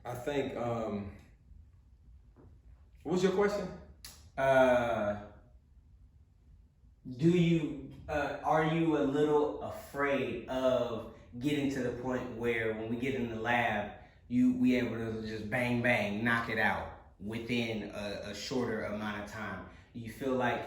I think, what was your question? Are you a little afraid of getting to the point where when we get in the lab, we able to just bang bang knock it out within a shorter amount of time? Do you feel like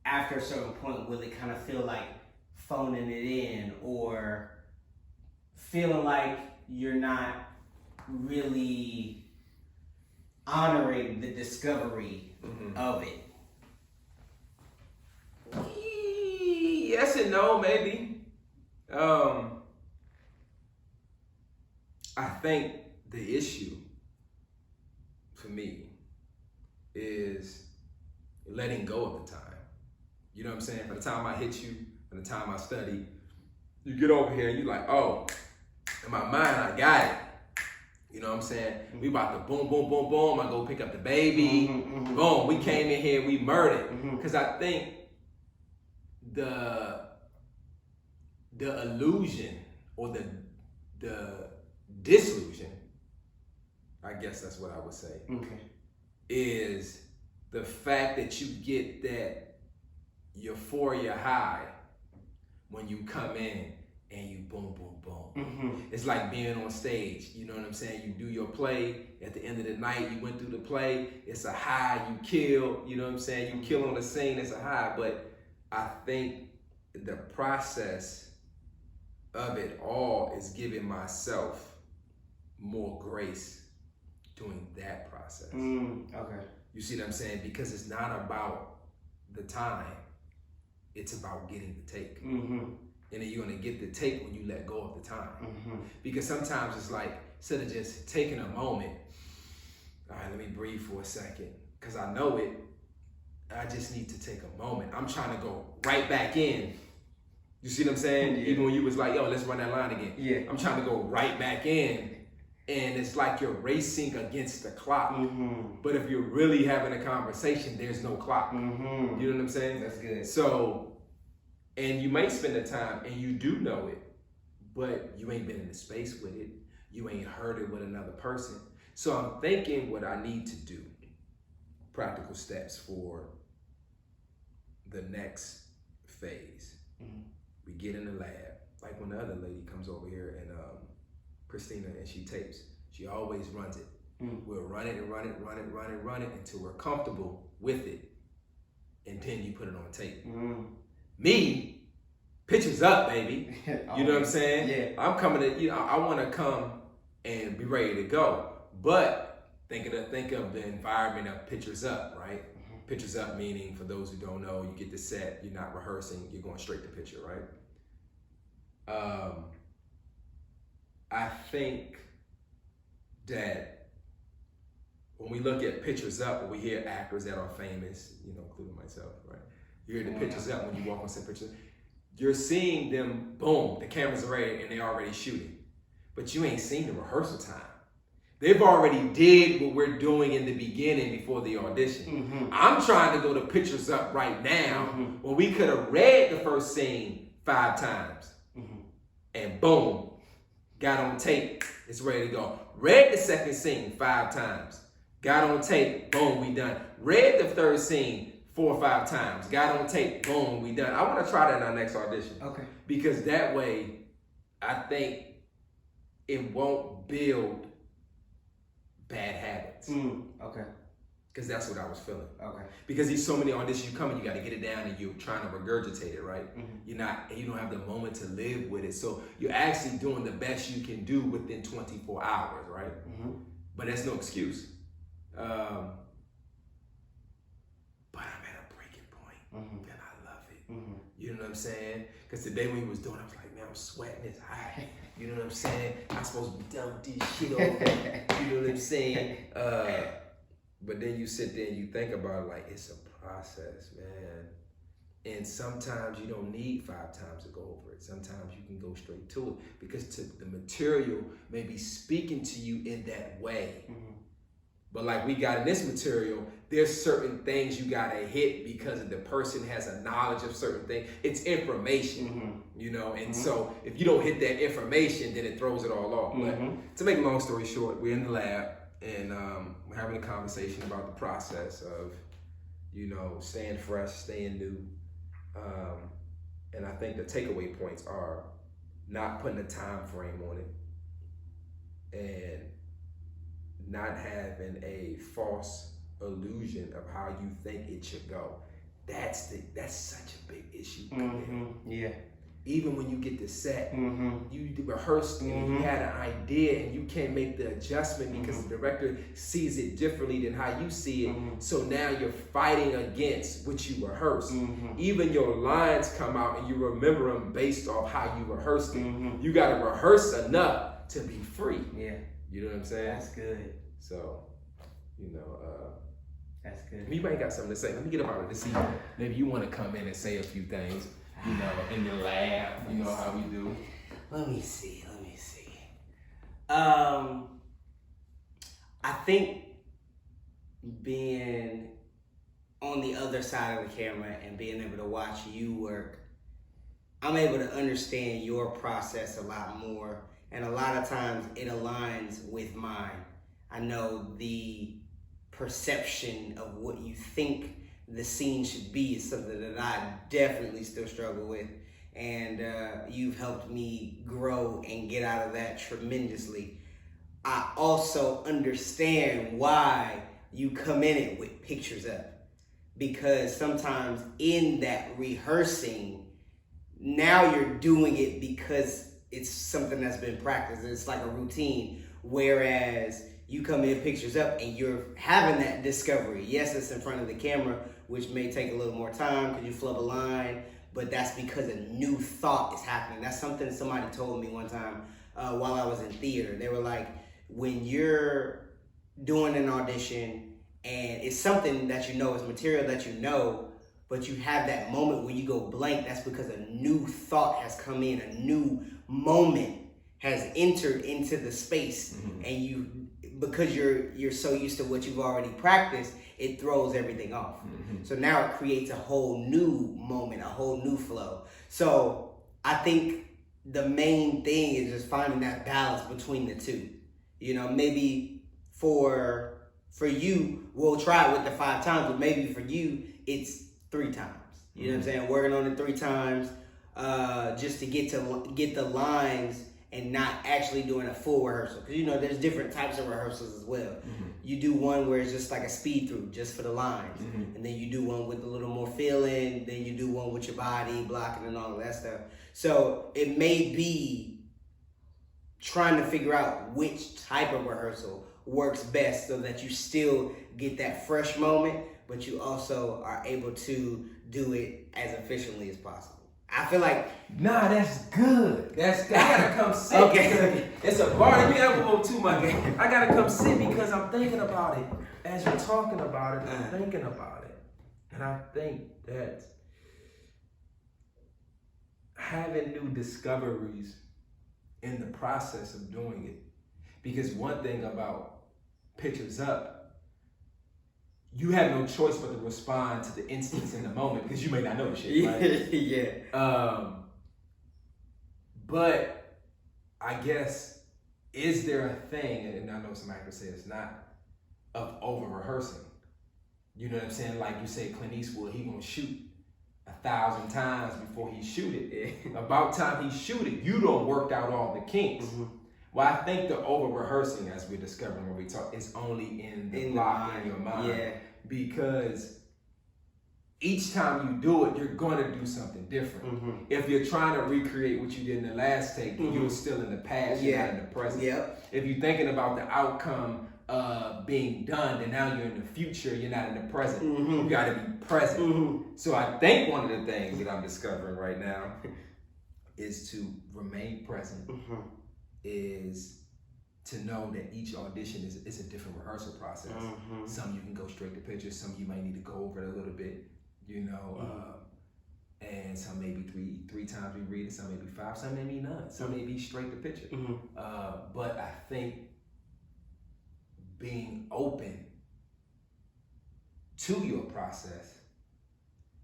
after a certain point, will it kind of feel like phoning it in, or feeling like you're not really honoring the discovery of it? Yes and no, maybe. I think the issue for me is letting go of the time. You know what I'm saying? By the time I hit you, by the time I study, you get over here and you're like, oh, in my mind, I got it. You know what I'm saying? We about to boom, boom, boom, boom. I go pick up the baby. Boom, we came in here, we murdered. Because I think the illusion or the disillusion, I guess that's what I would say, is the fact that you get that euphoria high when you come in and you boom, boom, boom. It's like being on stage. You know what I'm saying? You do your play. At the end of the night, you went through the play. It's a high. You kill. You know what I'm saying? You kill on the scene. It's a high. But I think the process of it all is giving myself more grace doing that process. Okay. You see what I'm saying? Because it's not about the time. It's about getting the take. And then you're gonna get the take when you let go of the time. Because sometimes it's like, instead of just taking a moment, all right, let me breathe for a second, because I know it, I just need to take a moment. I'm trying to go right back in. You see what I'm saying? Yeah. Even when you was like, yo, let's run that line again. Yeah. I'm trying to go right back in, and it's like you're racing against the clock. But if you're really having a conversation, there's no clock. You know what I'm saying? That's good. So, and you may spend the time, and you do know it, but you ain't been in the space with it. You ain't heard it with another person. So I'm thinking what I need to do, practical steps for the next phase. We get in the lab, like when the other lady comes over here and Christina, and she tapes, she always runs it. We'll run it and run it until we're comfortable with it. And then you put it on tape. Me, pictures up, baby. You know what I'm saying? Yeah. I'm coming to, I want to come and be ready to go. But think of the environment of pictures up, right? Pictures up meaning, for those who don't know, you get the set, you're not rehearsing, you're going straight to picture, right? I think that when we look at pictures up, when we hear actors that are famous, including myself, right? You hear the pictures up when you walk on set pictures. You're seeing them, boom, the cameras are ready and they're already shooting. But you ain't seen the rehearsal time. They've already did what we're doing in the beginning before the audition. I'm trying to go to pictures up right now when we could have read the first scene 5 times. And boom, got on tape, it's ready to go. Read the second scene 5 times, got on tape, boom, we done. Read the third scene 4 or 5 times, got on tape, boom, we done. I want to try that in our next audition. Okay. Because that way, I think it won't build bad habits. Okay. Because that's what I was feeling. Okay. Because there's so many auditions, you come and you got to get it down and you're trying to regurgitate it, right? You don't have the moment to live with it. So you're actually doing the best you can do within 24 hours, right? But that's no excuse. But I'm at a breaking point and I love it. You know what I'm saying? Because today when he was doing it, I was like, man, I'm sweating, it's hot. You know what I'm saying? I'm supposed to be done with this shit over. You know what I'm saying? But then you sit there and you think about it, like, it's a process, man. And sometimes you don't need 5 times to go over it. Sometimes you can go straight to it because the material may be speaking to you in that way. But like we got in this material, there's certain things you gotta hit because the person has a knowledge of certain things. It's information, you know, and so if you don't hit that information, then it throws it all off. But to make a long story short, we're in the lab and we're having a conversation about the process of, you know, staying fresh, staying new. And I think the takeaway points are not putting a time frame on it and not having a false illusion of how you think it should go. That's such a big issue. Yeah. Even when you get the set, you rehearsed and you had an idea and you can't make the adjustment because the director sees it differently than how you see it. So now you're fighting against what you rehearsed. Even your lines come out and you remember them based off how you rehearsed them. You got to rehearse enough to be free. Yeah. You know what I'm saying? That's good. So, you know, that's good. You might got something to say. Let me get up out of this seat. Maybe you want to come in and say a few things, you know, in the lab. You know how we do. Let me see. I think being on the other side of the camera and being able to watch you work, I'm able to understand your process a lot more. And a lot of times it aligns with mine. I know the perception of what you think the scene should be is something that I definitely still struggle with. And you've helped me grow and get out of that tremendously. I also understand why you come in it with pictures up. Because sometimes in that rehearsing, now you're doing it because it's something that's been practiced. It's like a routine. Whereas you come in pictures up and you're having that discovery. Yes, it's in front of the camera, which may take a little more time because you flub a line, but that's because a new thought is happening. That's something somebody told me one time while I was in theater. They were like, when you're doing an audition and it's something that you know, it's material that you know, but you have that moment where you go blank, that's because a new thought has come in, a new moment has entered into the space, and you, because you're so used to what you've already practiced, it throws everything off. So now it creates a whole new moment, a whole new flow. So I think the main thing is just finding that balance between the two. You know, maybe for you, we'll try it with the 5 times, but maybe for you, it's 3 times. You know what I'm saying? Working on it 3 times just to get the lines and not actually doing a full rehearsal. Because, you know, there's different types of rehearsals as well. You do one where it's just like a speed through, just for the lines. And then you do one with a little more feeling. Then you do one with your body, blocking and all of that stuff. So it may be trying to figure out which type of rehearsal works best so that you still get that fresh moment, but you also are able to do it as efficiently as possible. I feel like, nah, that's good. I gotta come sit. Okay. It's a bar. Let me elbow too, my guy. I gotta come sit because I'm thinking about it. As you're talking about it, I'm thinking about it. And I think that having new discoveries in the process of doing it. Because one thing about Pictures Up, you have no choice but to respond to the instance in the moment because you may not know the shit, right? Yeah. But I guess, is there a thing, and I know somebody could say it's not, of over-rehearsing? You know what I'm saying? Like you say, Clint Eastwood, he gonna shoot 1,000 times before he shoot it. About time he shoot it, you don't work out all the kinks. Well, I think the over-rehearsing, as we're discovering when we talk, is only in the block in your mind. Yeah. Because each time you do it, you're going to do something different. If you're trying to recreate what you did in the last take, you're still in the past, you're not in the present. If you're thinking about the outcome being done, then now you're in the future, you're not in the present. You got to be present. So I think one of the things that I'm discovering right now is to remain present, is to know that each audition is a different rehearsal process. Some you can go straight to pictures, some you might need to go over it a little bit, you know, and some maybe three times we read it, some maybe 5, some maybe none, some may be straight to picture. But I think being open to your process,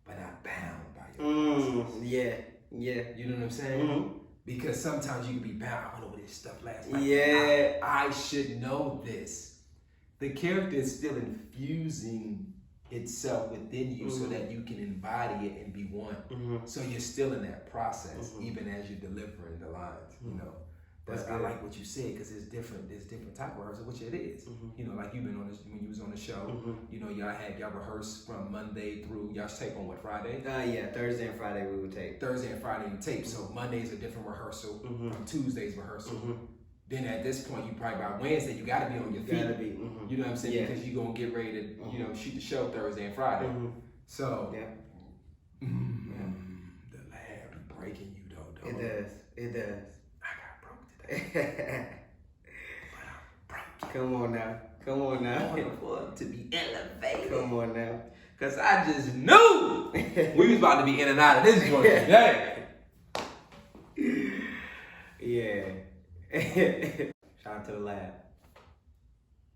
but not bound by your process. Yeah. You know what I'm saying? Mm-hmm. Because sometimes you can be bound. I went over this stuff last night. Yeah. I should know this. The character is still infusing itself within you so that you can embody it and be one. So you're still in that process, even as you're delivering the lines, you know. But I like what you said because there's different type of rehearsal, which it is. You know, like you've been on this when you was on the show. You know, y'all rehearse from Monday through y'all tape on what, Friday? Yeah, Thursday and Friday we would tape. Thursday and Friday you tape. So Monday's a different rehearsal from Tuesday's rehearsal. Then at this point, you probably by Wednesday you got to be on your feet. Gotta be. You know what I'm saying? Because you're gonna get ready to you know shoot the show Thursday and Friday. So the lab be breaking you though. It does. I got broke today. But I'm broke. Come on now. I want to be elevated. Come on now. Cause I just knew we was about to be in and out of this joint today. Yeah. Shout out to the lab.